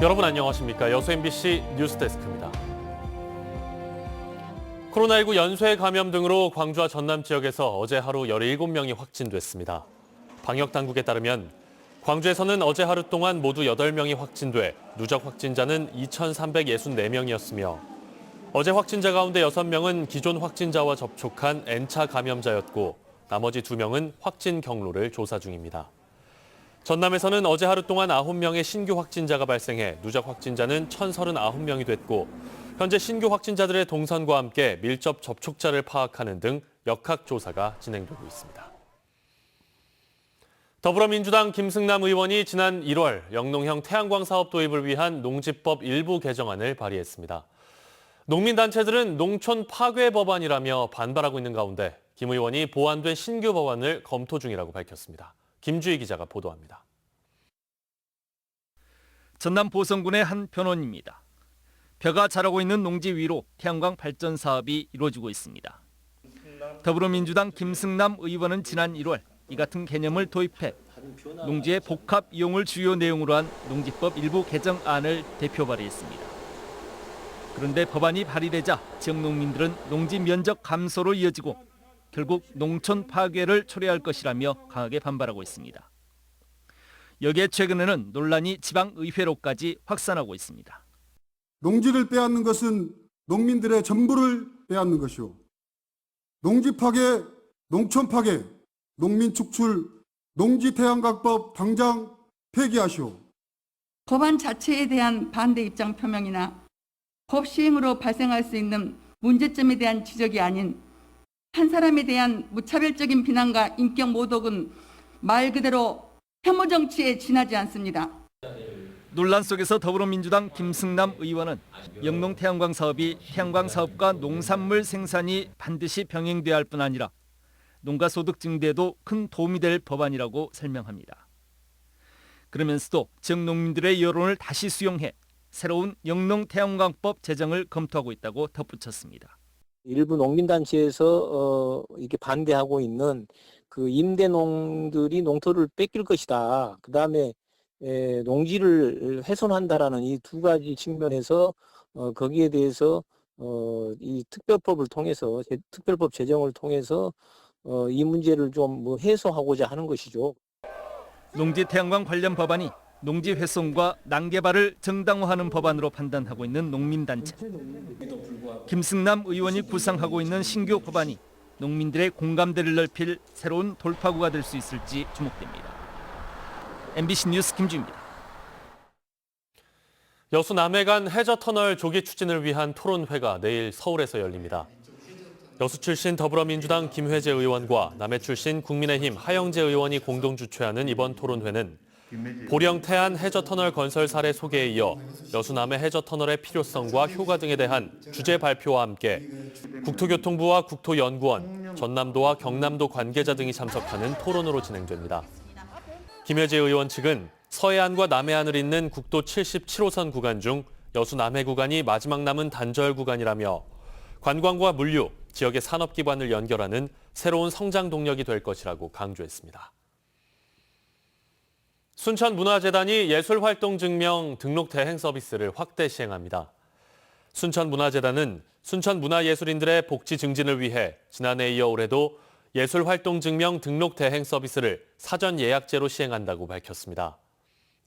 여러분 안녕하십니까? 여수 MBC 뉴스데스크입니다. 코로나19 연쇄 감염 등으로 광주와 전남 지역에서 어제 하루 17명이 확진됐습니다. 방역당국에 따르면 광주에서는 어제 하루 동안 모두 8명이 확진돼 누적 확진자는 2,364명이었으며 어제 확진자 가운데 6명은 기존 확진자와 접촉한 N차 감염자였고 나머지 2명은 확진 경로를 조사 중입니다. 전남에서는 어제 하루 동안 9명의 신규 확진자가 발생해 누적 확진자는 1,039명이 됐고 현재 신규 확진자들의 동선과 함께 밀접 접촉자를 파악하는 등 역학조사가 진행되고 있습니다. 더불어민주당 김승남 의원이 지난 1월 영농형 태양광 사업 도입을 위한 농지법 일부 개정안을 발의했습니다. 농민단체들은 농촌 파괴 법안이라며 반발하고 있는 가운데 김 의원이 보완된 신규 법안을 검토 중이라고 밝혔습니다. 김주희 기자가 보도합니다. 전남 보성군의 한 변호인입니다. 벼가 자라고 있는 농지 위로 태양광 발전 사업이 이루어지고 있습니다. 더불어민주당 김승남 의원은 지난 1월 이 같은 개념을 도입해 농지의 복합 이용을 주요 내용으로 한 농지법 일부 개정안을 대표 발의했습니다. 그런데 법안이 발의되자 지역 농민들은 농지 면적 감소로 이어지고 결국 농촌 파괴를 초래할 것이라며 강하게 반발하고 있습니다. 여기에 최근에는 논란이 지방의회로까지 확산하고 있습니다. 농지를 빼앗는 것은 농민들의 전부를 빼앗는 것이오. 농지 파괴, 농촌 파괴, 농민 축출, 농지태양광법 당장 폐기하시오. 법안 자체에 대한 반대 입장 표명이나 법 시행으로 발생할 수 있는 문제점에 대한 지적이 아닌 한 사람에 대한 무차별적인 비난과 인격 모독은 말 그대로 혐오 정치에 지나지 않습니다. 논란 속에서 더불어민주당 김승남 의원은 영농 태양광 사업이 태양광 사업과 농산물 생산이 반드시 병행돼야 할 뿐 아니라 농가 소득 증대에도 큰 도움이 될 법안이라고 설명합니다. 그러면서도 지역 농민들의 여론을 다시 수용해 새로운 영농 태양광법 제정을 검토하고 있다고 덧붙였습니다. 일부 농민단체에서 이렇게 반대하고 있는 그 임대농들이 농토를 뺏길 것이다. 그 다음에 농지를 훼손한다라는 이 두 가지 측면에서 거기에 대해서 이 특별법을 통해서 특별법 제정을 통해서 이 문제를 좀 뭐 해소하고자 하는 것이죠. 농지 태양광 관련 법안이 농지 훼손과 난개발을 정당화하는 법안으로 판단하고 있는 농민단체. 김승남 의원이 구상하고 있는 신규 법안이 농민들의 공감대를 넓힐 새로운 돌파구가 될 수 있을지 주목됩니다. MBC 뉴스 김주입니다. 여수 남해간 해저터널 조기 추진을 위한 토론회가 내일 서울에서 열립니다. 여수 출신 더불어민주당 김회재 의원과 남해 출신 국민의힘 하영재 의원이 공동 주최하는 이번 토론회는 보령 태안 해저터널 건설 사례 소개에 이어 여수 남해 해저터널의 필요성과 효과 등에 대한 주제 발표와 함께 국토교통부와 국토연구원, 전남도와 경남도 관계자 등이 참석하는 토론으로 진행됩니다. 김혜재 의원 측은 서해안과 남해안을 잇는 국도 77호선 구간 중 여수 남해 구간이 마지막 남은 단절 구간이라며 관광과 물류, 지역의 산업 기반을 연결하는 새로운 성장 동력이 될 것이라고 강조했습니다. 순천문화재단이 예술활동증명 등록 대행 서비스를 확대 시행합니다. 순천문화재단은 순천문화예술인들의 복지 증진을 위해 지난해에 이어 올해도 예술활동증명 등록 대행 서비스를 사전 예약제로 시행한다고 밝혔습니다.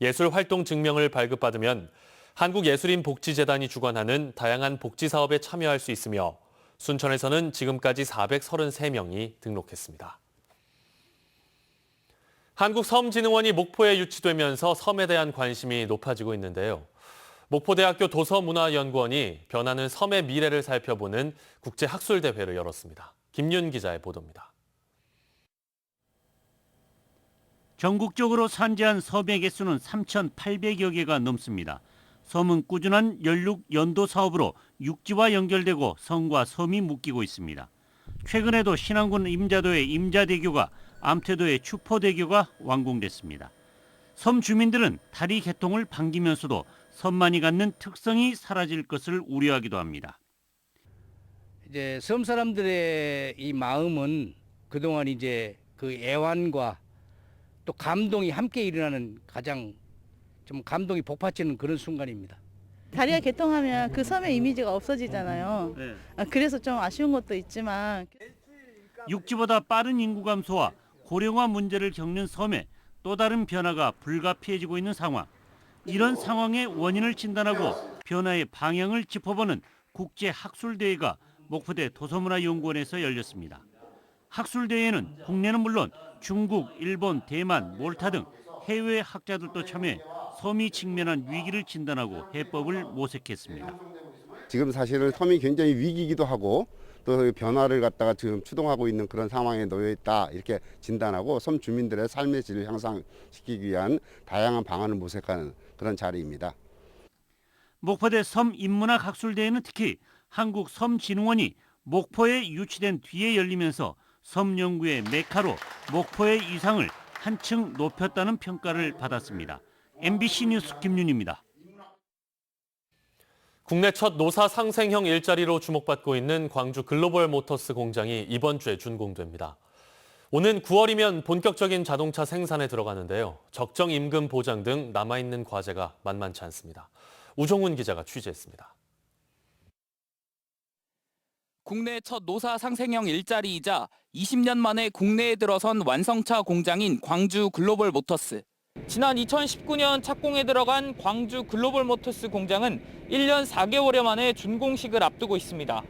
예술활동증명을 발급받으면 한국예술인복지재단이 주관하는 다양한 복지 사업에 참여할 수 있으며 순천에서는 지금까지 433명이 등록했습니다. 한국섬진흥원이 목포에 유치되면서 섬에 대한 관심이 높아지고 있는데요. 목포대학교 도서문화연구원이 변하는 섬의 미래를 살펴보는 국제학술대회를 열었습니다. 김윤 기자의 보도입니다. 전국적으로 산재한 섬의 개수는 3,800여 개가 넘습니다. 섬은 꾸준한 연륙 연도 사업으로 육지와 연결되고 섬과 섬이 묶이고 있습니다. 최근에도 신안군 임자도의 임자대교가 암태도의 추포대교가 완공됐습니다. 섬 주민들은 다리 개통을 반기면서도 섬만이 갖는 특성이 사라질 것을 우려하기도 합니다. 이제 섬 사람들의 이 마음은 그동안 이제 그 애환과 또 감동이 함께 일어나는 가장 좀 감동이 복받치는 그런 순간입니다. 다리가 개통하면 그 섬의 이미지가 없어지잖아요. 네. 그래서 좀 아쉬운 것도 있지만 육지보다 빠른 인구 감소와 고령화 문제를 겪는 섬에 또 다른 변화가 불가피해지고 있는 상황. 이런 상황의 원인을 진단하고 변화의 방향을 짚어보는 국제학술대회가 목포대 도서문화연구원에서 열렸습니다. 학술대회에는 국내는 물론 중국, 일본, 대만, 몰타 등 해외 학자들도 참여해 섬이 직면한 위기를 진단하고 해법을 모색했습니다. 지금 사실은 섬이 굉장히 위기이기도 하고 또 변화를 갖다가 지금 추동하고 있는 그런 상황에 놓여 있다 이렇게 진단하고 섬 주민들의 삶의 질을 향상시키기 위한 다양한 방안을 모색하는 그런 자리입니다. 목포대 섬인문학 학술대회는 특히 한국섬진흥원이 목포에 유치된 뒤에 열리면서 섬 연구의 메카로 목포의 위상을 한층 높였다는 평가를 받았습니다. MBC 뉴스 김윤입니다. 국내 첫 노사 상생형 일자리로 주목받고 있는 광주 글로벌 모터스 공장이 이번 주에 준공됩니다. 오는 9월이면 본격적인 자동차 생산에 들어가는데요. 적정 임금 보장 등 남아있는 과제가 만만치 않습니다. 우종훈 기자가 취재했습니다. 국내 첫 노사 상생형 일자리이자 20년 만에 국내에 들어선 완성차 공장인 광주 글로벌 모터스. 지난 2019년 착공에 들어간 광주 글로벌 모터스 공장은 1년 4개월여 만에 준공식을 앞두고 있습니다.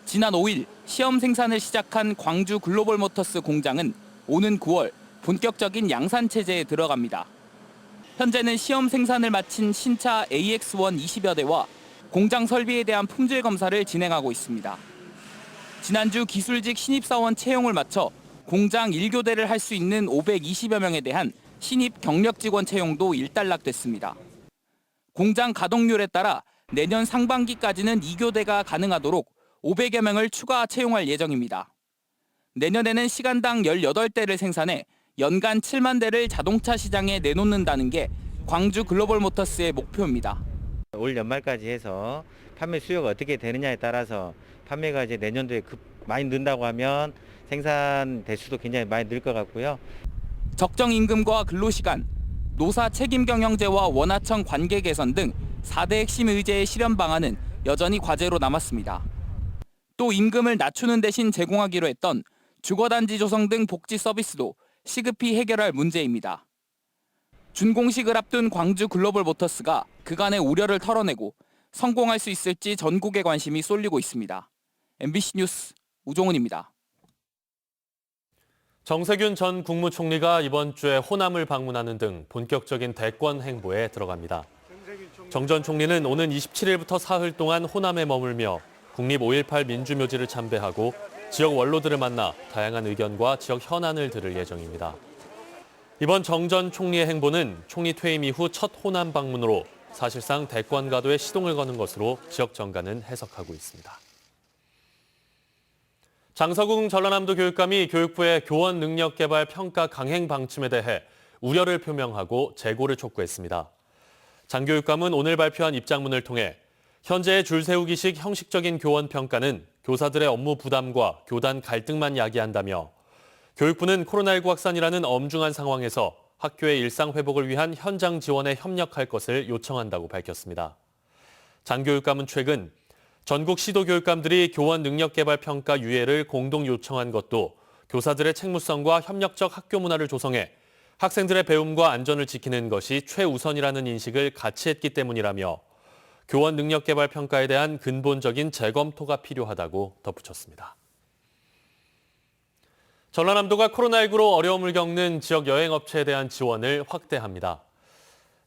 지난 5일 시험 생산을 시작한 광주 글로벌 모터스 공장은 오는 9월 본격적인 양산 체제에 들어갑니다. 현재는 시험 생산을 마친 신차 AX1 20여 대와 공장 설비에 대한 품질 검사를 진행하고 있습니다. 지난주 기술직 신입사원 채용을 마쳐 공장 1교대를 할 수 있는 520여 명에 대한 신입 경력 직원 채용도 일단락됐습니다. 공장 가동률에 따라 내년 상반기까지는 2교대가 가능하도록 500여 명을 추가 채용할 예정입니다. 내년에는 시간당 18대를 생산해 연간 7만 대를 자동차 시장에 내놓는다는 게 광주 글로벌 모터스의 목표입니다. 올 연말까지 해서 판매 수요가 어떻게 되느냐에 따라서 판매가 이제 내년도에 많이 는다고 하면 생산 대수도 굉장히 많이 늘 것 같고요. 적정 임금과 근로시간, 노사 책임 경영제와 원하청 관계 개선 등 4대 핵심 의제의 실현 방안은 여전히 과제로 남았습니다. 또 임금을 낮추는 대신 제공하기로 했던 주거단지 조성 등 복지 서비스도 시급히 해결할 문제입니다. 준공식을 앞둔 광주 글로벌 모터스가 그간의 우려를 털어내고 성공할 수 있을지 전국의 관심이 쏠리고 있습니다. MBC 뉴스 우종훈입니다. 정세균 전 국무총리가 이번 주에 호남을 방문하는 등 본격적인 대권 행보에 들어갑니다. 정 전 총리는 오는 27일부터 사흘 동안 호남에 머물며 국립 5.18 민주묘지를 참배하고 지역 원로들을 만나 다양한 의견과 지역 현안을 들을 예정입니다. 이번 정 전 총리의 행보는 총리 퇴임 이후 첫 호남 방문으로 사실상 대권 가도에 시동을 거는 것으로 지역 정가는 해석하고 있습니다. 장서궁 전라남도 교육감이 교육부의 교원 능력 개발 평가 강행 방침에 대해 우려를 표명하고 재고를 촉구했습니다. 장 교육감은 오늘 발표한 입장문을 통해 현재의 줄 세우기식 형식적인 교원 평가는 교사들의 업무 부담과 교단 갈등만 야기한다며 교육부는 코로나19 확산이라는 엄중한 상황에서 학교의 일상 회복을 위한 현장 지원에 협력할 것을 요청한다고 밝혔습니다. 장 교육감은 최근 전국 시도교육감들이 교원 능력 개발 평가 유예를 공동 요청한 것도 교사들의 책무성과 협력적 학교 문화를 조성해 학생들의 배움과 안전을 지키는 것이 최우선이라는 인식을 같이 했기 때문이라며 교원 능력 개발 평가에 대한 근본적인 재검토가 필요하다고 덧붙였습니다. 전라남도가 코로나19로 어려움을 겪는 지역 여행업체에 대한 지원을 확대합니다.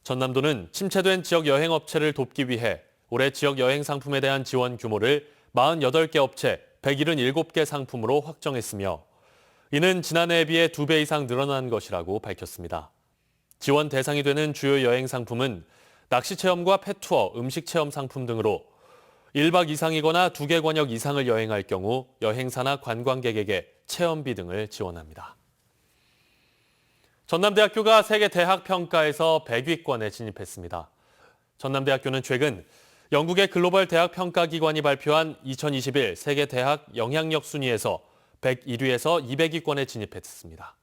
전남도는 침체된 지역 여행업체를 돕기 위해 올해 지역 여행 상품에 대한 지원 규모를 48개 업체 177개 상품으로 확정했으며 이는 지난해에 비해 2배 이상 늘어난 것이라고 밝혔습니다. 지원 대상이 되는 주요 여행 상품은 낚시체험과 펫투어, 음식체험 상품 등으로 1박 이상이거나 2개 권역 이상을 여행할 경우 여행사나 관광객에게 체험비 등을 지원합니다. 전남대학교가 세계 대학 평가에서 100위권에 진입했습니다. 전남대학교는 최근 영국의 글로벌 대학 평가 기관이 발표한 2021 세계 대학 영향력 순위에서 101위에서 200위권에 진입했습니다.